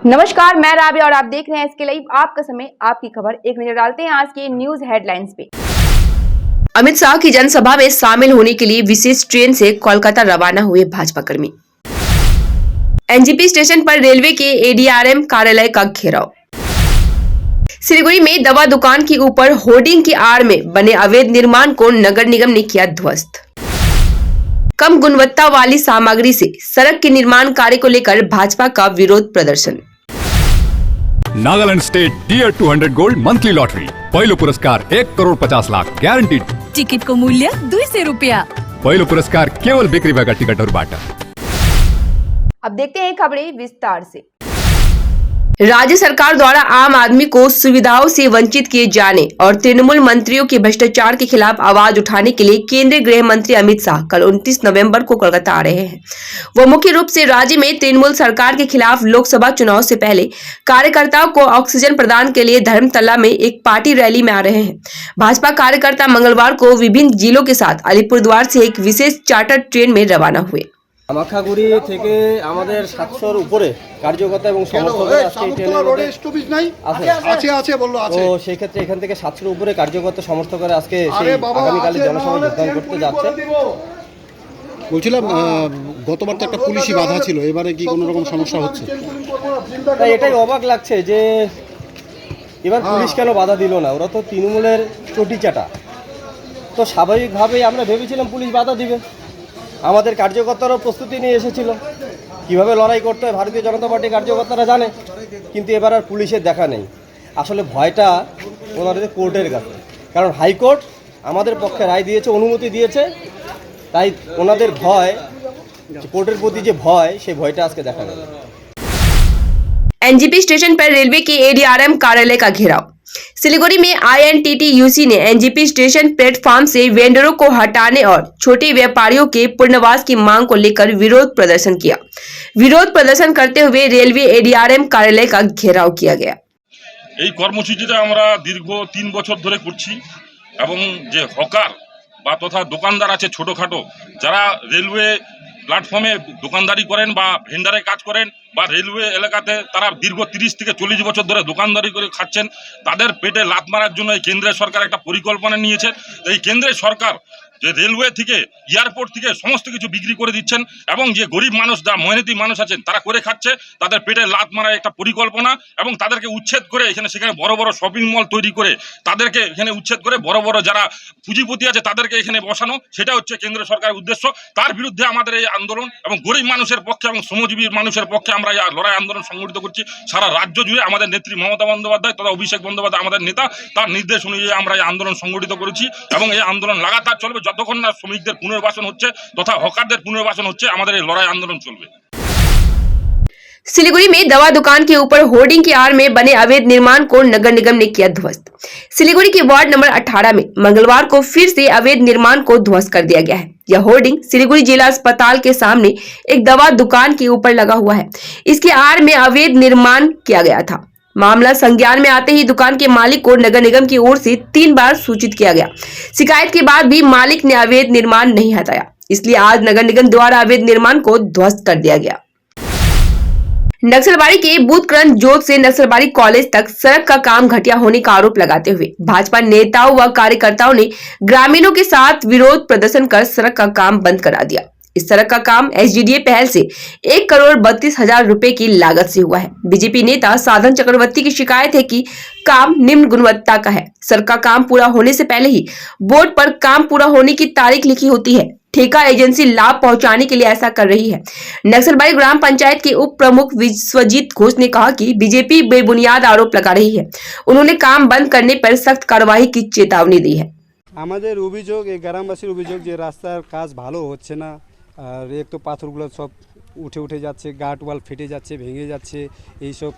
नमस्कार, मैं राबिया और आप देख रहे हैं इसके लाइव। आपका समय, आपकी खबर। एक नजर डालते हैं आज के न्यूज हेडलाइंस पे। अमित शाह की जनसभा में शामिल होने के लिए विशेष ट्रेन से कोलकाता रवाना हुए भाजपा कर्मी। एनजेपी स्टेशन पर रेलवे के एडीआरएम कार्यालय का घेराव। सिलीगुड़ी में दवा दुकान के ऊपर होर्डिंग की आड़ में बने अवैध निर्माण को नगर निगम ने किया ध्वस्त। कम गुणवत्ता वाली सामग्री से सड़क के निर्माण कार्य को लेकर भाजपा का विरोध प्रदर्शन। Nagaland state dear 200 gold monthly lottery पहिलो पुरस्कार 1,50,00,000 ग्यारंटीड। टिकट को मूल्य 200 रुपया। पहिलो पुरस्कार केवल बिक्री भएका टिकटहरूबाट। अब देखते हैं खबरें विस्तार से। राज्य सरकार द्वारा आम आदमी को सुविधाओं से वंचित किए जाने और तृणमूल मंत्रियों के भ्रष्टाचार के खिलाफ आवाज उठाने के लिए केंद्रीय गृह मंत्री अमित शाह कल 29 नवंबर को कोलकाता आ रहे हैं। वो मुख्य रूप से राज्य में तृणमूल सरकार के खिलाफ लोकसभा चुनाव से पहले कार्यकर्ताओं को ऑक्सीजन प्रदान के लिए धर्मतला में एक पार्टी रैली में आ रहे हैं। भाजपा कार्यकर्ता मंगलवार को विभिन्न जिलों के साथ अलीपुरद्वार से एक विशेष चार्टर ट्रेन में रवाना हुए। কামাখাগুড়ি থেকে আমাদের 700-র উপরে কার্যকর্তা এবং সমর্থকরা আজকে ট্রেনের মধ্যে তো সেই ক্ষেত্রে এখান থেকে 700-র উপরে কার্যকর্তা সমর্থকরা আজকে সেই আগামীকালের জনসভায় যোগদান করতে যাচ্ছে। বলছিলাম গতবার তো একটা পুলিশি বাধা ছিল, এবারে কি কোনো রকম সমস্যা হচ্ছে? তাই এটাই অবাক লাগছে যে এবার পুলিশ কেন বাধা দিল না। ওরা তো তৃণমূলের চটি চাটা, তো স্বাভাবিকভাবেই আমরা ভেবেছিলাম পুলিশ বাধা দিবে। আমাদের কার্যকর্তারাও প্রস্তুতি নিয়ে এসেছিল কিভাবে লড়াই করতে হয়, ভারতীয় জনতা পার্টির কার্যকর্তারা জানে, কিন্তু এবার আর পুলিশের দেখা নেই। আসলে ভয়টা ওনাদের কোর্টের কাছে, কারণ হাইকোর্ট আমাদের পক্ষে রায় দিয়েছে, অনুমতি দিয়েছে, তাই ওনাদের ভয়, কোর্টের প্রতি যে ভয়, সেই ভয়টা আজকে দেখা গেল। एनजेपी स्टेशन पर रेलवे के एडीआरएम कार्यालय का घेराव। सिलीगुड़ी में आईएनटीटीयूसी ने एनजेपी स्टेशन प्लेटफॉर्म से वेंडरों को हटाने और छोटे व्यापारियों के पुनर्वास की मांग को लेकर विरोध प्रदर्शन किया। विरोध प्रदर्शन करते हुए रेलवे एडीआरएम कार्यालय का घेराव किया गया। এই কর্মসূচিটা আমরা দীর্ঘ 3 বছর ধরে করছি এবং যে হকার বা তথা দোকানদার আছে ছোটখাটো, যারা রেলওয়ে প্ল্যাটফর্মে দোকানদারি করেন বা ভেন্ডারে কাজ করেন বা রেলওয়ে এলাকাতে তারা দীর্ঘ 30 থেকে 40 বছর ধরে দোকানদারি করে খাচ্ছেন, তাদের পেটে লাথ মারার জন্য এই কেন্দ্রের সরকার একটা পরিকল্পনা নিয়েছে। এই কেন্দ্রের সরকার যে রেলওয়ে থেকে, এয়ারপোর্ট থেকে সমস্ত কিছু বিক্রি করে দিচ্ছেন এবং যে গরিব মানুষ, যা মেহনতি মানুষ আছেন, তারা করে খাচ্ছে, তাদের পেটে লাথ মারার একটা পরিকল্পনা এবং তাদেরকে উচ্ছেদ করে এখানে সেখানে বড় বড় শপিং মল তৈরি করে তাদেরকে এখানে উচ্ছেদ করে বড় বড় যারা পুঁজিপতি আছে তাদেরকে এখানে বসানো, সেটা হচ্ছে কেন্দ্র সরকারের উদ্দেশ্য। তার বিরুদ্ধে আমাদের এই আন্দোলন এবং গরিব মানুষের পক্ষে এবং শ্রমজীবী মানুষের পক্ষে আমরা এই লড়াই আন্দোলন সংগঠিত করছি সারা রাজ্য জুড়ে। আমাদের নেত্রী মমতা বন্দ্যোপাধ্যায় তথা অভিষেক বন্দ্যোপাধ্যায় আমাদের নেতা, তার নির্দেশ অনুযায়ী আমরা এই আন্দোলন সংগঠিত করেছি এবং এই আন্দোলন লাগাতার চলবে যতক্ষণ না শ্রমিকদের পুনর্বাসন হচ্ছে তথা হকারদের পুনর্বাসন হচ্ছে। আমাদের এই লড়াই আন্দোলন চলবে। सिलीगुड़ी में दवा दुकान के ऊपर होर्डिंग की आड़ में बने अवैध निर्माण को नगर निगम ने किया ध्वस्त। सिलीगुड़ी के वार्ड नंबर 18 में मंगलवार को फिर से अवैध निर्माण को ध्वस्त कर दिया गया है। यह होर्डिंग सिलीगुड़ी जिला अस्पताल के सामने एक दवा दुकान के ऊपर लगा हुआ है। इसके आड़ में अवैध निर्माण किया गया था। मामला संज्ञान में आते ही दुकान के मालिक को नगर निगम की ओर से 3 बार सूचित किया गया। शिकायत के बाद भी मालिक ने अवैध निर्माण नहीं हटाया, इसलिए आज नगर निगम द्वारा अवैध निर्माण को ध्वस्त कर दिया गया। नक्सलबाड़ी के बूथकरंज जोत से नक्सलबाड़ी कॉलेज तक सड़क का काम घटिया होने का आरोप लगाते हुए भाजपा नेताओं व कार्यकर्ताओं ने ग्रामीणों के साथ विरोध प्रदर्शन कर सड़क का काम बंद करा दिया। इस सड़क का काम एसडीडीए पहल से 1,32,00,000 रुपए की लागत से हुआ है। बीजेपी नेता साधन चक्रवर्ती की शिकायत है कि काम निम्न गुणवत्ता का है। सड़क का काम पूरा होने से पहले ही बोर्ड पर काम पूरा होने की तारीख लिखी होती है। ठेका एजेंसी लाभ पहुंचाने के लिए ऐसा कर रही है। नक्सलबाड़ी ग्राम पंचायत के उप प्रमुख विश्वजीत घोष ने कहा कि बीजेपी बेबुनियाद आरोप लगा रही है। उन्होंने काम बंद करने पर सख्त कार्यवाही की चेतावनी दी है। আমাদের অভিযোগ, এই গ্রামবাসীর অভিযোগ যে রাস্তার কাজ ভালো হচ্ছে না, আর এক তো পাথরগুলো সব উঠে উঠে যাচ্ছে, গার্ড ওয়াল ফেটে যাচ্ছে, ভেঙে যাচ্ছে, এইসব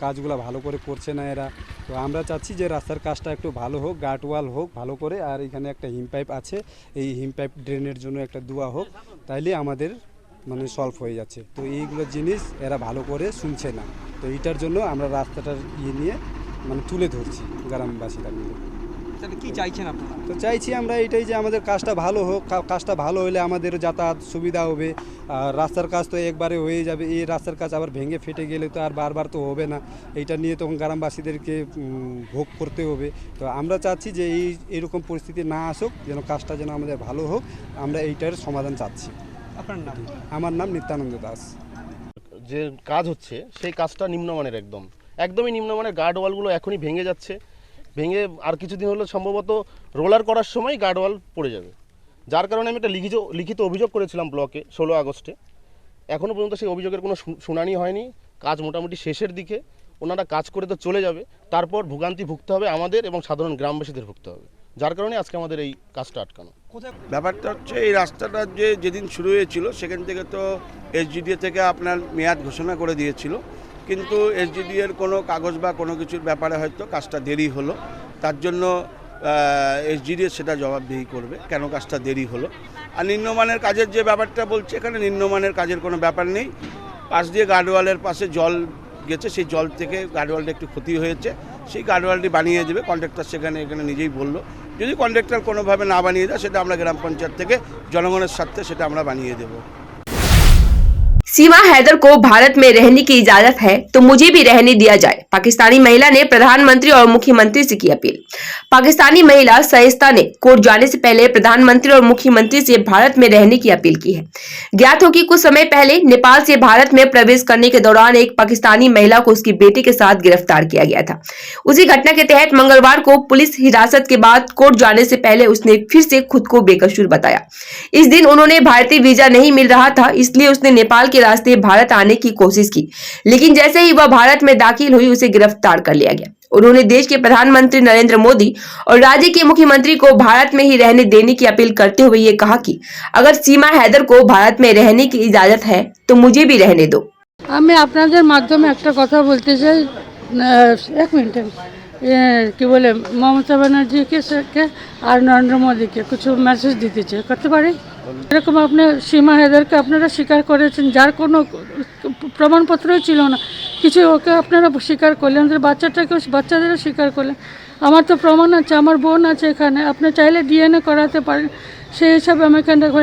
কাজগুলো ভালো করে করছে না এরা। তো আমরা চাচ্ছি যে রাস্তার কাজটা একটু ভালো হোক, গার্ড ওয়াল হোক ভালো করে, আর এখানে একটা হিম পাইপ আছে, এই হিম পাইপ ড্রেনের জন্য একটা দোয়া হোক, তাইলে আমাদের মানে সলভ হয়ে যাচ্ছে। তো এইগুলো জিনিস এরা ভালো করে শুনছে না, তো এইটার জন্য আমরা রাস্তাটার নিয়ে মানে তুলে ধরছি গ্রামবাসীরা মিলে। তাহলে কি চাইছেন আপনারা? তো চাইছি আমরা এটাই যে আমাদের কাজটা ভালো হোক, কাজটা ভালো হলে আমাদের যাতায়াত সুবিধা হবে। আর রাস্তার কাজ তো একবারে হয়ে যাবে, এই রাস্তার কাজ আবার ভেঙে ফেটে গেলে তো আর বারবার তো হবে না, এইটা নিয়ে তখন গ্রামবাসীদেরকে ভোগ করতে হবে। তো আমরা চাচ্ছি যে এইরকম পরিস্থিতি না আসুক, যেন কাজটা যেন আমাদের ভালো হোক, আমরা এইটার সমাধান চাচ্ছি। আপনার নাম? আমার নাম নিত্যানন্দ দাস। যে কাজ হচ্ছে সেই কাজটা নিম্নমানের, একদমই নিম্নমানের। গার্ড ওয়ালগুলো এখনই ভেঙে যাচ্ছে, ভেঙে আর কিছুদিন হলে সম্ভবত রোলার করার সময় গার্ড ওয়াল পড়ে যাবে। যার কারণে আমি একটা লিখিত অভিযোগ করেছিলাম ব্লকে 16 আগস্টে। এখনও পর্যন্ত সেই অভিযোগের কোনো শুনানি হয়নি। কাজ মোটামুটি শেষের দিকে, ওনারা কাজ করে তো চলে যাবে, তারপর ভোগান্তি ভুগতে হবে আমাদের এবং সাধারণ গ্রামবাসীদের ভুগতে হবে। যার কারণে আজকে আমাদের এই কাজটা আটকানো। ব্যাপারটা হচ্ছে এই রাস্তাটা যেদিন শুরু হয়েছিল সেখান থেকে তো এসজিডিএ থেকে আপনার মেয়াদ ঘোষণা করে দিয়েছিল, কিন্তু এসজিডিএর কোনো কাগজ বা কোনো কিছুর ব্যাপারে হয়তো কাজটা দেরি হলো। তার জন্য এসজিডিএ সেটা জবাবদিহি করবে কেন কাজটা দেরি হলো। আর নিম্নমানের কাজের যে ব্যাপারটা বলছে, এখানে নিম্নমানের কাজের কোনো ব্যাপার নেই। পাশ দিয়ে গার্ডওয়ালের পাশে জল গেছে, সেই জল থেকে গার্ডওয়ালটা একটু ক্ষতি হয়েছে, সেই গার্ডওয়ালটি বানিয়ে দেবে কন্ট্রাক্টর। এখানে নিজেই বললো, যদি কন্ট্রাক্টর কোনোভাবে না বানিয়ে দেয় সেটা আমরা গ্রাম পঞ্চায়েত থেকে জনগণের স্বার্থে সেটা আমরা বানিয়ে দেবো। सीमा हैदर को भारत में रहने की इजाजत है तो मुझे भी रहने दिया जाए, पाकिस्तानी महिला ने प्रधानमंत्री और मुख्यमंत्री से की अपील। पाकिस्तानी महिला शाइस्ता ने कोर्ट जाने से पहले प्रधानमंत्री और मुख्यमंत्री से भारत में रहने की अपील की है। ज्ञात हो कि कुछ समय पहले नेपाल से भारत में प्रवेश करने के दौरान एक पाकिस्तानी महिला को उसकी बेटी के साथ गिरफ्तार किया गया था। उसी घटना के तहत मंगलवार को पुलिस हिरासत के बाद कोर्ट जाने से पहले उसने फिर से खुद को बेकसूर बताया। इस दिन उन्होंने भारतीय वीजा नहीं मिल रहा था, इसलिए उसने नेपाल के रास्ते भारत आने की कोशिश की, लेकिन जैसे ही वह भारत में दाखिल हुई उसे गिरफ्तार कर लिया गया। उन्होंने देश के प्रधानमंत्री नरेंद्र मोदी और राज्य के मुख्यमंत्री को भारत में ही रहने देने की अपील करते हुए ये कहा कि अगर सीमा हैदर को भारत में रहने की इजाजत है तो मुझे भी रहने दो। আমি আপনাদের মাধ্যমে একটা কথা বলতে চাই, এক মিনিট, কি বলে মমতা ব্যানার্জিকে আর নরেন্দ্র মোদীকে কিছু মেসেজ দিতে চাই, করতে পারি? এরকম আপনি সীমা হেদারকে আপনারা স্বীকার করেছেন, যার কোনো প্রমাণপত্রই ছিল না কিছু, ওকে আপনারা স্বীকার করলেন, বাচ্চাদেরও স্বীকার করলেন। আমার তো প্রমাণ আছে, আমার বোন আছে এখানে, আপনি চাইলে ডিএনএ করাতে পারেন, সেই হিসাবে আমি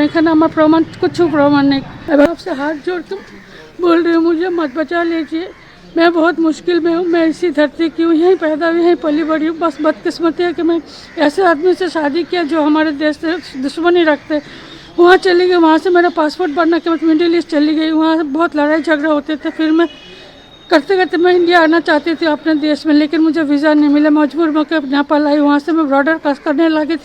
এখানে আমার প্রমাণ কিছু প্রমাণ নেই। এবার आपसे हाथ जोड़ के बोल रही हूँ, मुझे मत बचा लीजिए, मैं बहुत मुश्किल में हूँ, मैं इसी धरती की हूँ, यहीं पैदा हुई, यहीं पली बड़ी हूँ। बस बदकिस्मती है कि मैं ऐसे आदमी से शादी किया जो हमारे देश से दुश्मनी रखते। वहाँ चली गई, वहाँ से मेरा पासपोर्ट बनना के बाद मिडिल ईस्ट चली गई, वहाँ बहुत लड़ाई झगड़ा होते थे। फिर मैं करते करते मैं इंडिया आना चाहती थी अपने देश में, लेकिन मुझे वीज़ा नहीं मिला, मजबूर होकर नेपाल आई। वहाँ से मैं बॉर्डर क्रॉस करने लगी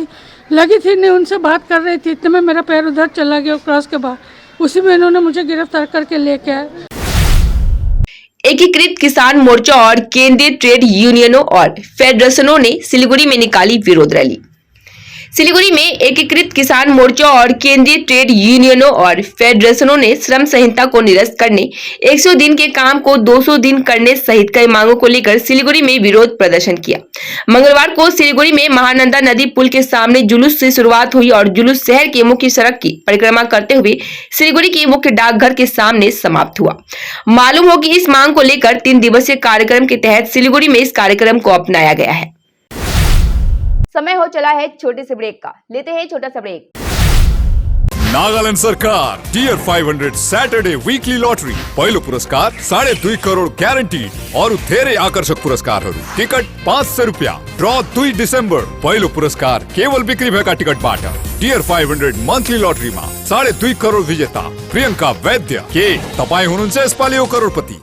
थी नहीं, उनसे बात कर रही थी, इतने में मेरा पैर उधर चला गया क्रॉस के बाद, उसी में इन्होंने मुझे गिरफ्तार करके लेके आए। एकीकृत किसान मोर्चा और केंद्रीय ट्रेड यूनियनों और फेडरेशनों ने सिलीगुड़ी में निकाली विरोध रैली। सिलीगुड़ी में एकीकृत किसान मोर्चा और केंद्रीय ट्रेड यूनियनों और फेडरेशनों ने श्रम संहिता को निरस्त करने, 100 दिन के काम को 200 दिन करने सहित कई मांगों को लेकर सिलीगुड़ी में विरोध प्रदर्शन किया। मंगलवार को सिलीगुड़ी में महानंदा नदी पुल के सामने जुलूस से शुरुआत हुई और जुलूस शहर के मुख्य सड़क की परिक्रमा करते हुए सिलीगुड़ी के मुख्य डाकघर के सामने समाप्त हुआ। मालूम हो कि इस मांग को लेकर 3 दिवसीय कार्यक्रम के तहत सिलीगुड़ी में इस कार्यक्रम को अपनाया गया है। समय हो चला है छोटे से ब्रेक का, लेते हैं छोटा सा ब्रेक। नागालैंड सरकार टियर 500 सैटरडे वीकली लॉटरी पहिलो पुरस्कार 2.5 करोड़ ग्यारेंटीड और धेरै आकर्षक पुरस्कारहरू। टिकट 500 रुपैयाँ। ड्र 2 डिसेम्बर। पहिलो पुरस्कार केवल बिक्री भएका टिकटबाट। टियर 500 मन्थली लटरीमा 2.5 करोड़ विजेता प्रियंका वैद्य। के तपाई हुनुहुन्छ यसपालि यो करोडपति?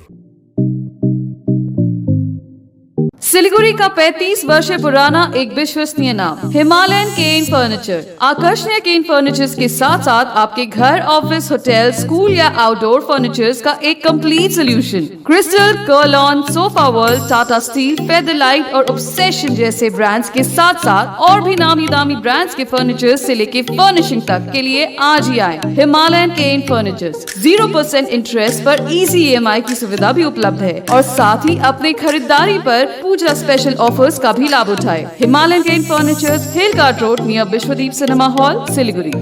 सिलीगुड़ी का 35 वर्ष पुराना एक विश्वसनीय नाम हिमालयन केन फर्नीचर। आकर्षणीय केन फर्नीचर्स के साथ साथ आपके घर, ऑफिस, होटल, स्कूल या आउटडोर फर्नीचर्स का एक complete solution. Crystal, Kurlon, Sofa World, Tata Steel, Featherlite और ऑब्सेशन जैसे ब्रांड्स के साथ साथ और भी नामी दामी ब्रांड्स के फर्नीचर्स से लेके फर्निशिंग तक के लिए आज ही आए हिमालयन केन फर्नीचर्स। 0% इंटरेस्ट पर इजी EMI की सुविधा भी उपलब्ध है और साथ ही अपने खरीदारी पर पूजा स्पेशल ऑफर्स का भी लाभ उठाए। Himalayan cane furnitures, Hill Cart Road near Vishwadeep cinema hall, Siliguri.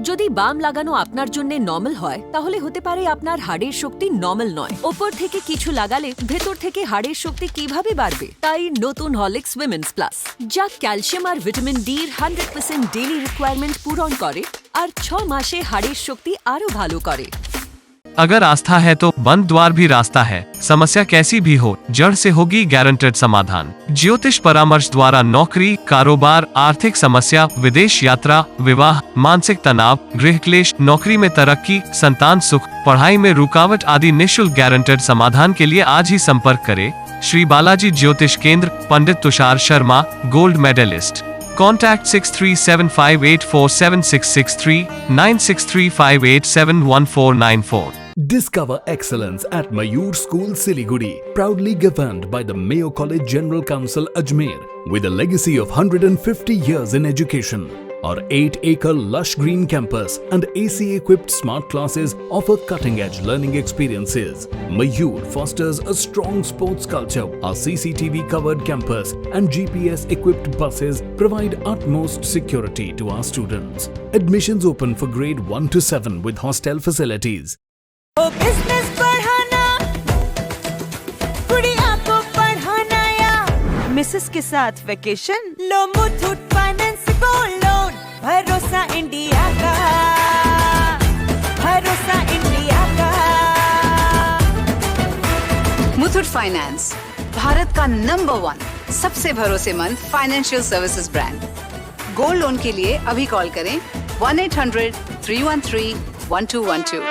যদি বাম লাগানো আপনার জন্য নরমাল হয় তাহলে হতে পারে আপনার হাড়ের শক্তি নরমাল নয়। উপর থেকে কিছু লাগালে ভেতর থেকে হাড়ের শক্তি কিভাবে বাড়বে? তাই নতুন হরলিক্স উইমেন্স প্লাস, যা ক্যালসিয়াম আর ভিটামিন ডির 100% ডেইলি রিকোয়ারমেন্ট পূরণ করে আর 6 মাসে হাড়ের শক্তি আরো ভালো করে। अगर आस्था है तो बंद द्वार भी रास्ता है। समस्या कैसी भी हो, जड़ से होगी गारंटेड समाधान। ज्योतिष परामर्श द्वारा नौकरी, कारोबार, आर्थिक समस्या, विदेश यात्रा, विवाह, मानसिक तनाव, गृह क्लेश, नौकरी में तरक्की, संतान सुख, पढ़ाई में रुकावट आदि निःशुल्क गारंटेड समाधान के लिए आज ही संपर्क करें Shri Balaji Jyotish Kendra, Pandit Tushar Sharma, gold medalist. Contact 6375847663 9635871494. Discover excellence at Mayur School Siliguri, proudly governed by the Mayo College General Council Ajmer, with a legacy of 150 years in education. Our 8-acre lush green campus and AC-equipped smart classes offer cutting-edge learning experiences. Mayur fosters a strong sports culture. Our CCTV-covered campus and GPS-equipped buses provide utmost security to our students. Admissions open for grade 1 to 7 with hostel facilities. Business बढ़ाना, गुड़िया को पढ़ाना या Mrs के साथ vacation, लो Muthoot finance gold loan. भरोसा India का, भरोसा इंडिया का। मुथूट फाइनेंस, भारत का नंबर 1 सबसे भरोसेमंद financial services brand. Gold loan के लिए अभी कॉल करें 1-800-313-1212।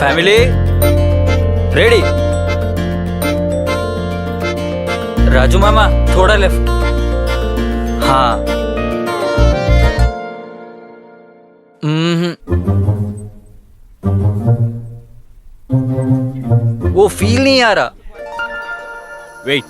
Family ready? राजू मामा थोड़ा लेफ्ट। हाँ वो फील नहीं आ रहा। वेट,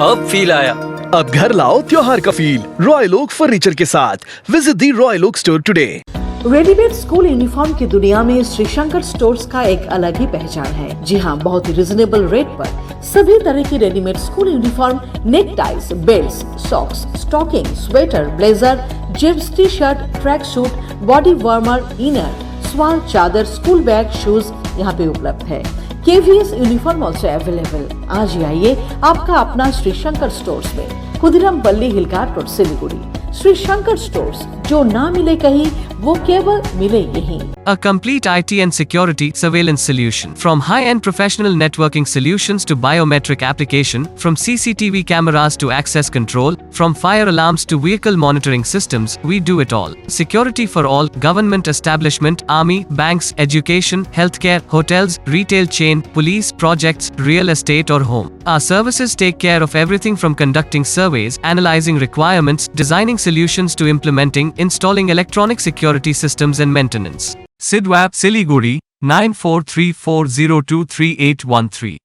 अब फील आया। अब घर लाओ त्योहार का फील रॉयल ओक फर्नीचर के साथ। Visit the royal oak store today. Readymade school uniform की दुनिया में श्री शंकर स्टोर्स का एक अलग ही पहचान है। जी हाँ, बहुत ही रिजनेबल रेट पर सभी तरह की readymade school uniform, neck ties, belt, socks, stocking, sweater, blazer, jeans, T shirt, track suit, body warmer, inner, स्वाल, चादर, स्कूल बैग, शूज यहाँ पे उपलब्ध है। KVS uniform also available. आज ही आइए आपका अपना श्री शंकर स्टोर्स में, खुदिराम पल्ली हिलघाट रोड, सिलीगुड़ी। श्री शंकर स्टोर्स, जो ना मिले कहीं वो केवल मिले यहीं। A complete IT and security surveillance solution. From high-end professional networking solutions to biometric application, from CCTV cameras to access control, from fire alarms to vehicle monitoring systems, we do it all. Security for all, government establishment, army, banks, education, healthcare, hotels, retail chain, police, projects, real estate or home. Our services take care of everything from conducting surveys, analyzing requirements, designing solutions to implementing, installing electronic security systems and maintenance. Sidwap Siliguri 9434023813.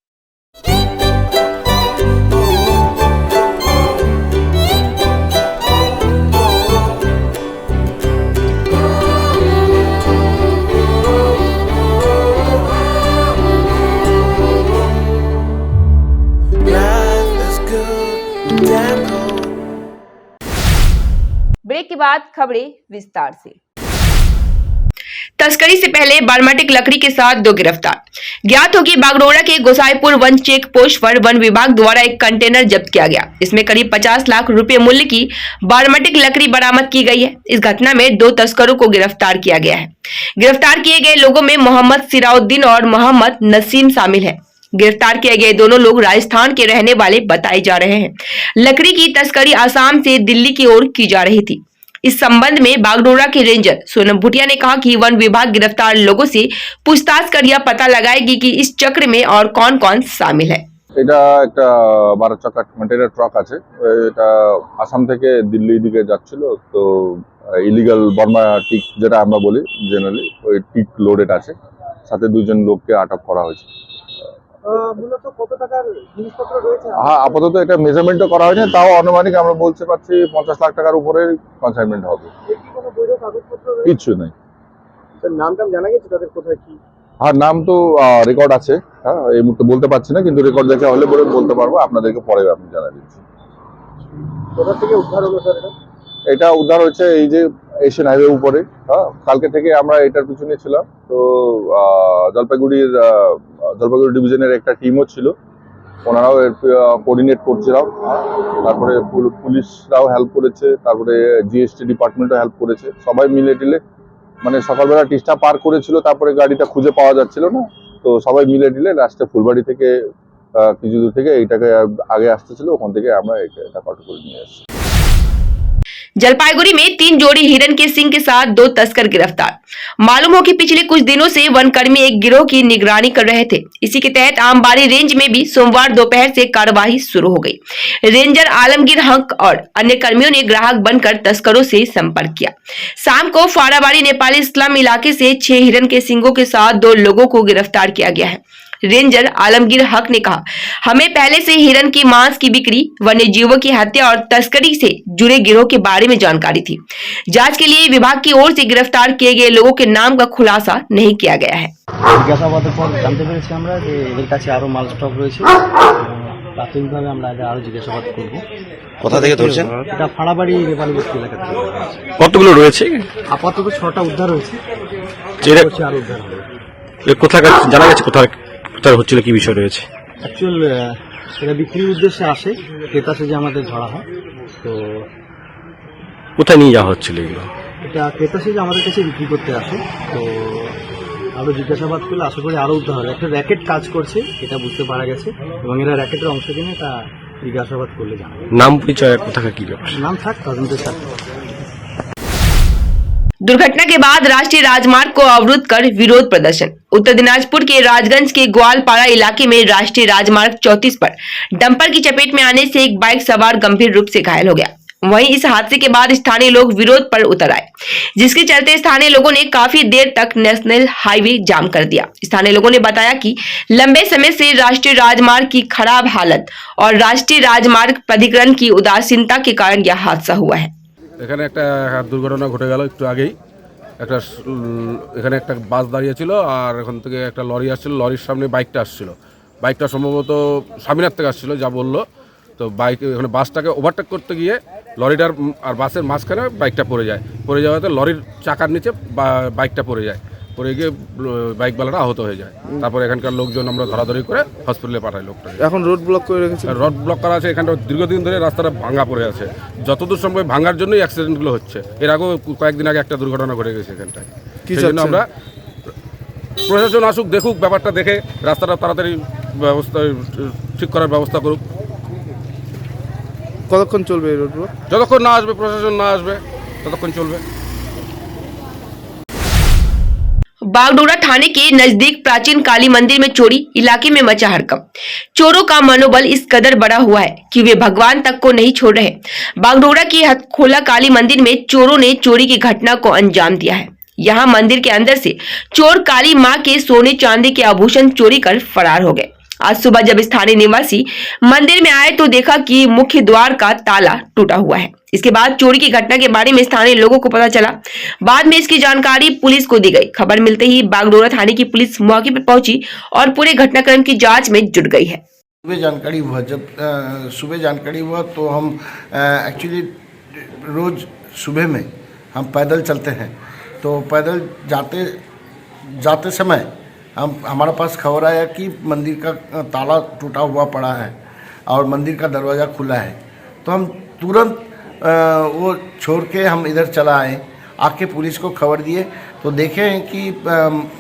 Break के बाद खबरें विस्तार से। तस्करी से पहले बारमेटिक लकड़ी के साथ 2 गिरफ्तार। ज्ञात हो कि बागडोरा के गोसाईपुर वन चेक पोस्ट पर वन विभाग द्वारा एक कंटेनर जब्त किया गया। इसमें करीब 50 लाख रुपए मूल्य की बारमेटिक लकड़ी बरामद की गई है। इस घटना में 2 तस्करों को गिरफ्तार किया गया है। गिरफ्तार किए गए लोगों में मोहम्मद सिराउद्दीन और मोहम्मद नसीम शामिल है। गिरफ्तार किए गए दोनों लोग राजस्थान के रहने वाले बताए जा रहे हैं। लकड़ी की तस्करी आसाम से दिल्ली की ओर की जा रही थी। इस संबंध में बागडोरा के रेंजर सोनम भूटिया ने कहा कि वन विभाग गिरफ्तार लोगों से पूछताछ कर यह पता लगाएगी कि इस चक्र में और कौन कौन शामिल है। এটা একটা 12 চাকা কন্টেইনার ট্রাক আছে, এটা আসাম থেকে দিল্লি দিকে যাচ্ছিল। তো ইলিগাল বর্মা টিক যেটা আমরা বলি জেনারেলি, ওই টিক লোডেড আছে, সাথে 2 জন লোককে আটক করা হয়েছে। মূলত কত টাকার জিনিসপত্র রয়েছে? হ্যাঁ, আপাতত এটা মেজারমেন্টও করা হয়নি, তাও আনুমানিক আমরা বলতে পারছি 50 লাখ টাকার উপরে কনসাইনমেন্ট হবে। কোনো বৈধ কাগজপত্র রয়েছে? কিচ্ছু নেই। নাম জানা গেছে তাদের কোথায় কি? হ্যাঁ, নাম তো রেকর্ড আছে। হ্যাঁ, এই মুহূর্তে বলতে পারছি না, কিন্তু রেকর্ড দেখা হলে বলে বলতে পারবো, আপনাদেরকে পরে আমি জানিয়ে দিচ্ছি। কোথা থেকে উদ্ধার হলো স্যার এটা? এটা উদ্ধার হয়েছে এই যে এশিয়ান হাইওয়ে উপরে। হ্যাঁ, কালকে থেকে আমরা এটার পিছনে ছিলাম, তো জলপাইগুড়ি ডিভিশনের একটা টিমও ছিল, ওনারাও কোঅর্ডিনেট করছিলাম। তারপরে পুলিশরাও হেল্প করেছে, তারপরে জিএসটি ডিপার্টমেন্টও হেল্প করেছে, সবাই মিলে টিলে মানে সকালবেলা টিস্টা পার করেছিল, তারপরে গাড়িটা খুঁজে পাওয়া যাচ্ছিল না, তো সবাই মিলে টিলে লাস্টে ফুলবাড়ি থেকে কিছু দূর থেকে এইটাকে আগে আসতেছিল, ওখান থেকে আমরা এটা কন্ট্রোল করে নিয়ে আসছি। जलपाईगुड़ी में 3 जोड़ी हिरन के सिंग के साथ 2 तस्कर गिरफ्तार। मालूम हो कि पिछले कुछ दिनों से वनकर्मी एक गिरोह की निगरानी कर रहे थे। इसी के तहत आमबाड़ी रेंज में भी सोमवार दोपहर से कार्यवाही शुरू हो गई। रेंजर आलमगीर हक और अन्य कर्मियों ने ग्राहक बनकर तस्करों से संपर्क किया। शाम को फाड़ाबाड़ी नेपाली इस्लाम इलाके से 6 हिरन के सिंगों के साथ 2 लोगों को गिरफ्तार किया गया है। रेंजर आलमगीर हक ने कहा, हमें पहले से हिरन की मांस की बिक्री, वन्य जीवों की हत्या और तस्करी से जुड़े गिरोह के बारे में जानकारी थी। जांच के लिए विभाग की ओर से गिरफ्तार किए गए लोगों के नाम का खुलासा नहीं किया गया है। জিজ্ঞাসাবাদের পর জানতে পেরেছি আমরা যে এদের কাছে আরো মাল স্টক রয়েছে। প্রাথমিকভাবে আমরা এদের আরো জিজ্ঞাসাবাদ করব। কোথা থেকে ধরছেন? এটা ফাড়াবাড়ি নেপালি বস্তি এলাকা থেকে। কতগুলো রয়েছে? আপাতত 6টা উদ্ধার হয়েছে, আরো উদ্ধার হবে। কোথায় জানা গেছে কোথায় কোথায় হচ্ছিল, কি বিষয় রয়েছে? অ্যাকচুয়াল এটা বিক্রির উদ্দেশ্যে আসে, ক্রেতা সেজে আমাদের ধরা হয়। তো কোথায় নিয়ে যাওয়া হচ্ছিল এগুলো? এটা ক্রেতা সেজে আমাদের কাছে বিক্রি করতে আসে। তো আরো জিজ্ঞাসাবাদ করলে আশা করি আরো উদ্ধার হবে। একটা র্যাকেট কাজ করছে, এটা বুঝতে পারা গেছে, এবং এরা র্যাকেটের অংশ কিনে তা জিজ্ঞাসাবাদ করলে জানা যাবে। নাম পরিচয় কোথাকার কি ব্যাপার? নাম থাক তদন্তের সাথে। दुर्घटना के बाद राष्ट्रीय राजमार्ग को अवरुद्ध कर विरोध प्रदर्शन। उत्तर दिनाजपुर के राजगंज के ग्वालपाड़ा इलाके में राष्ट्रीय राजमार्ग 34 पर डंपर की चपेट में आने से एक बाइक सवार गंभीर रूप से घायल हो गया। वहीं इस हादसे के बाद स्थानीय लोग विरोध पर उतर आए, जिसके चलते स्थानीय लोगों ने काफी देर तक नेशनल हाईवे जाम कर दिया। स्थानीय लोगों ने बताया कि लंबे समय से राष्ट्रीय राजमार्ग की खराब हालत और राष्ट्रीय राजमार्ग प्राधिकरण की उदासीनता के कारण यह हादसा हुआ है। এখানে একটা দুর্ঘটনা ঘটে গেল একটু আগেই। এখানে একটা বাস দাঁড়িয়ে ছিল, আর এখান থেকে একটা লরি আসছিল, লরির সামনে বাইকটা আসছিল। বাইকটা সম্ভবত স্বামীনাথ থেকে আসছিল যা বললো। তো এখানে বাসটাকে ওভারটেক করতে গিয়ে লরিটার আর বাসের মাঝখানে বাইকটা পড়ে যায়। পড়ে যাওয়াতে লরির চাকার নিচে বাইকটা পড়ে যায়, পড়ে গিয়ে বাইকওয়ালাটা আহত হয়ে যায়। তারপরে এখানকার লোকজন আমরা ধরাধরি করে হসপিটালে পাঠাই লোকটা। এখন রোড ব্লক করে রেখেছে। রোড ব্লক করা আছে, এখানটা দীর্ঘদিন ধরে রাস্তাটা ভাঙা পড়ে আছে। যতদূর সম্ভব ভাঙার জন্যই অ্যাক্সিডেন্টগুলো হচ্ছে। এর আগেও কয়েকদিন আগে একটা দুর্ঘটনা ঘটে গেছে এখানটায়। সেই জন্য আমরা প্রশাসন আসুক, দেখুক, ব্যাপারটা দেখে রাস্তাটা তাড়াতাড়ি ব্যবস্থা ঠিক করার ব্যবস্থা করুক। কতক্ষণ চলবে এই রোড ব্লক? যতক্ষণ না আসবে প্রশাসন না আসবে ততক্ষণ চলবে। बागडोगरा थाने के नजदीक प्राचीन काली मंदिर में चोरी, इलाके में मचा हड़कंप। चोरों का मनोबल इस कदर बड़ा हुआ है कि वे भगवान तक को नहीं छोड़ रहे। बागडोगरा की हथखोला काली मंदिर में चोरों ने चोरी की घटना को अंजाम दिया है। यहाँ मंदिर के अंदर से चोर काली मां के सोने चांदी के आभूषण चोरी कर फरार हो गए। आज सुबह जब स्थानीय निवासी मंदिर में आए तो देखा कि मुख्य द्वार का ताला टूटा हुआ है। इसके बाद चोरी की घटना के बारे में स्थानीय लोगों को पता चला। बाद में इसकी जानकारी पुलिस को दी गई। खबर मिलते ही बागडोगरा थाने की पुलिस मौके पर पहुंची और पूरे घटनाक्रम की जांच में जुट गई है। सुबह जानकारी हुआ तो हम एक्चुअली रोज सुबह में हम पैदल चलते हैं, तो पैदल जाते समय हमारे पास खबर आया कि मंदिर का ताला टूटा हुआ पड़ा है और मंदिर का दरवाज़ा खुला है। तो हम तुरंत वो छोड़ के हम इधर चला आए। आके पुलिस को खबर दिए तो देखे कि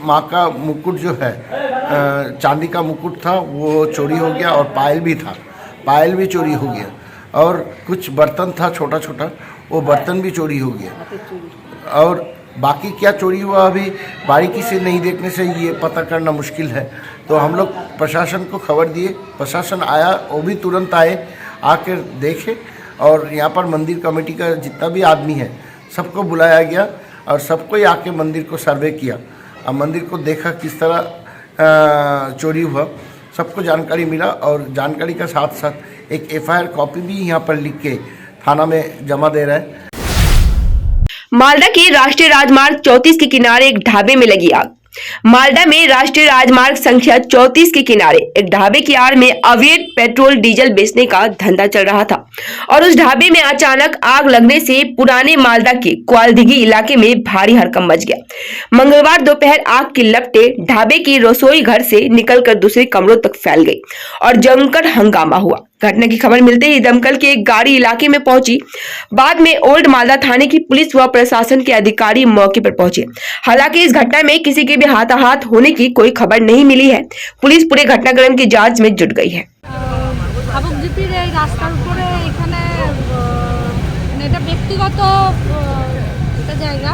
माँ का मुकुट जो है, चांदी का मुकुट था, वो चोरी हो गया और पायल भी था, पायल भी चोरी हो गया। और कुछ बर्तन था छोटा छोटा, वो बर्तन भी चोरी हो गया। और बाकी क्या चोरी हुआ अभी बारीकी से नहीं देखने से ये पता करना मुश्किल है। तो हम लोग प्रशासन को खबर दिए, प्रशासन आया, वो भी तुरंत आए, आकर देखे। और यहाँ पर मंदिर कमेटी का जितना भी आदमी है सबको बुलाया गया और सबको ही आके मंदिर को सर्वे किया और मंदिर को देखा किस तरह चोरी हुआ। सबको जानकारी मिला और जानकारी का साथ साथ एक FIR कॉपी भी यहाँ पर लिख के थाना में जमा दे रहा है। मालदा के राष्ट्रीय राजमार्ग 34 के किनारे एक ढाबे में लगी आग। मालदा में राष्ट्रीय राजमार्ग संख्या 34 के किनारे एक ढाबे की आड़ में अवैध पेट्रोल डीजल बेचने का धंधा चल रहा था और उस ढाबे में अचानक आग लगने से पुराने मालदा के क्वालदिघी इलाके में भारी हड़कंप मच गया। मंगलवार दोपहर आग की लपटें ढाबे की रसोई घर से निकलकर दूसरे कमरों तक फैल गई और जमकर हंगामा हुआ। घटना की खबर मिलते ही दमकल की एक गाड़ी इलाके में पहुंची। बाद में ओल्ड मालदा थाने की पुलिस व प्रशासन के अधिकारी मौके पर पहुंचे। हालांकि इस घटना में किसी के भी हाथाहाथ होने की कोई खबर नहीं मिली है। पुलिस पूरे घटनाक्रम की जांच में जुट गई है। আবুকজিপির এই রাস্তার উপরে এখানে এটা ব্যক্তিগত একটা জায়গা,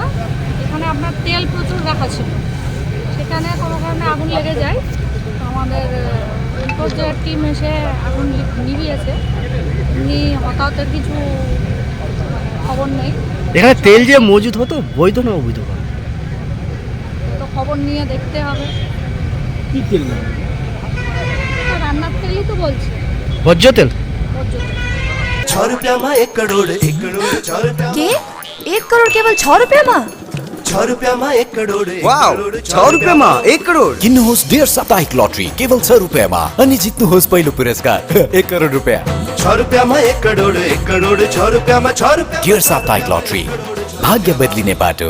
এখানে আপনার তেল প্রচুর রাখা ছিল, সেখানে কোনো কারণে আগুন লেগে যায়। আমাদের বিপর্যয়ের টিম এসে আগুন নিভিয়েছে, এমনি হতাহতের কিছু খবর নেই। এখানে তেল যে মজুদ হতো বৈধ না অবৈধ? তো খবর নিয়ে দেখতে হবে। কি তেল? রান্নার তেলই তো বলছে, ভোজ্য তেল। 6 रुपया में 1 करोड़ 1 करोड़ 6 रुपया के 1 करोड़ केवल 6 रुपया में? 6 रुपया में 1 करोड़ वाव 6 रुपया में 1 करोड़। किन्नुहोस् डेढ साप्ताहिक लटरी केवल 6 रुपियाँमा अनि जित्नुहोस् पहिलो पुरस्कार 1 करोड रुपियाँ। 6 रुपया में 1 करोड़ 1 करोड़ 6 रुपया में 6 रुपया। डेढ साप्ताहिक लटरी भाग्य बदलिने बाटो।